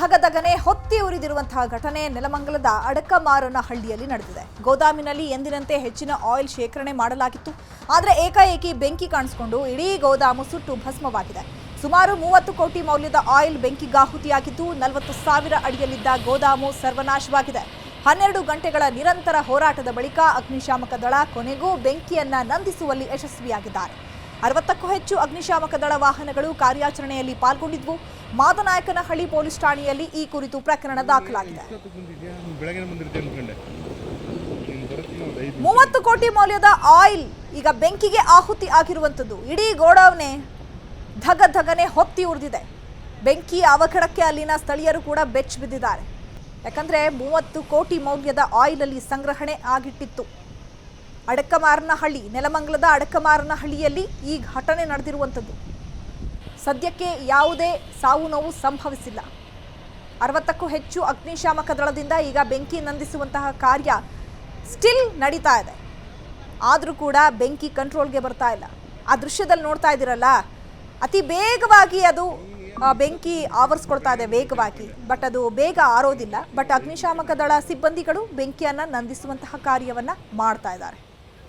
ಧಗಧಗನೆ ಹೊತ್ತಿ ಉರಿದಿರುವಂತಹ ಘಟನೆ ನೆಲಮಂಗಲದ ಅಡಕಮಾರನಹಳ್ಳಿಯಲ್ಲಿ ನಡೆದಿದೆ. ಗೋದಾಮಿನಲ್ಲಿ ಎಂದಿನಂತೆ ಹೆಚ್ಚಿನ ಆಯಿಲ್ ಶೇಖರಣೆ ಮಾಡಲಾಗಿತ್ತು. ಆದರೆ ಏಕಾಏಕಿ ಬೆಂಕಿ ಕಾಣಿಸಿಕೊಂಡು ಇಡೀ ಗೋದಾಮು ಸುಟ್ಟು ಭಸ್ಮವಾಗಿದೆ. ಸುಮಾರು 30 ಕೋಟಿ ಮೌಲ್ಯದ ಆಯಿಲ್ ಬೆಂಕಿಗಾಹುತಿಯಾಗಿದ್ದು 40,000 ಅಡಿಯಲ್ಲಿದ್ದ ಗೋದಾಮು ಸರ್ವನಾಶವಾಗಿದೆ. 12 ಗಂಟೆಗಳ ನಿರಂತರ ಹೋರಾಟದ ಬಳಿಕ ಅಗ್ನಿಶಾಮಕ ದಳ ಕೊನೆಗೂ ಬೆಂಕಿಯನ್ನ ನಂದಿಸುವಲ್ಲಿ ಯಶಸ್ವಿಯಾಗಿದ್ದಾರೆ. 60ಕ್ಕೂ ಹೆಚ್ಚು ಅಗ್ನಿಶಾಮಕ ದಳ ವಾಹನಗಳು ಕಾರ್ಯಾಚರಣೆಯಲ್ಲಿ ಪಾಲ್ಗೊಂಡಿದ್ವು. ಮಾದನಾಯಕನಹಳ್ಳಿ ಪೊಲೀಸ್ ಠಾಣೆಯಲ್ಲಿ ಈ ಕುರಿತು ಪ್ರಕರಣ ದಾಖಲಾಗಿದೆ. 30 ಕೋಟಿ ಮೌಲ್ಯದ ಆಯಿಲ್ ಈಗ ಬೆಂಕಿಗೆ ಆಹುತಿ ಆಗಿರುವಂಥದ್ದು. ಇಡೀ ಗೋಡೌನೆ ಧಗಧಗನೆ ಹೊತ್ತಿ ಉರಿದಿದೆ. ಬೆಂಕಿ ಅವಘಡಕ್ಕೆ ಅಲ್ಲಿನ ಸ್ಥಳೀಯರು ಕೂಡ ಬೆಚ್ಚ ಬಿದ್ದಿದ್ದಾರೆ. ಯಾಕಂದ್ರೆ 30 ಕೋಟಿ ಮೌಲ್ಯದ ಆಯಿಲ್ ಅಲ್ಲಿ ಸಂಗ್ರಹಣೆ ಆಗಿಟ್ಟಿತ್ತು. ಅಡಕಮಾರನಹಳ್ಳಿ, ನೆಲಮಂಗಲದ ಅಡಕಮಾರನಹಳ್ಳಿಯಲ್ಲಿ ಈ ಘಟನೆ ನಡೆದಿರುವಂಥದ್ದು. ಸದ್ಯಕ್ಕೆ ಯಾವುದೇ ಸಾವು ನೋವು ಸಂಭವಿಸಿಲ್ಲ. 60ಕ್ಕೂ ಹೆಚ್ಚು ಅಗ್ನಿಶಾಮಕ ದಳದಿಂದ ಈಗ ಬೆಂಕಿ ನಂದಿಸುವಂತಹ ಕಾರ್ಯ ಸ್ಟಿಲ್ ನಡೀತಾ ಇದೆ. ಆದರೂ ಕೂಡ ಬೆಂಕಿ ಕಂಟ್ರೋಲ್ಗೆ ಬರ್ತಾ ಇಲ್ಲ. ಆ ದೃಶ್ಯದಲ್ಲಿ ನೋಡ್ತಾ ಇದ್ದೀರಲ್ಲ, ಅತಿ ಬೇಗವಾಗಿ ಅದು ಬೆಂಕಿ ಆವರಿಸ್ಕೊಳ್ತಾ ಇದೆ ವೇಗವಾಗಿ. ಬಟ್ ಅದು ಬೇಗ ಆರೋದಿಲ್ಲ. ಬಟ್ ಅಗ್ನಿಶಾಮಕ ದಳ ಸಿಬ್ಬಂದಿಗಳು ಬೆಂಕಿಯನ್ನು ನಂದಿಸುವಂತಹ ಕಾರ್ಯವನ್ನು ಮಾಡ್ತಾ ಇದ್ದಾರೆ.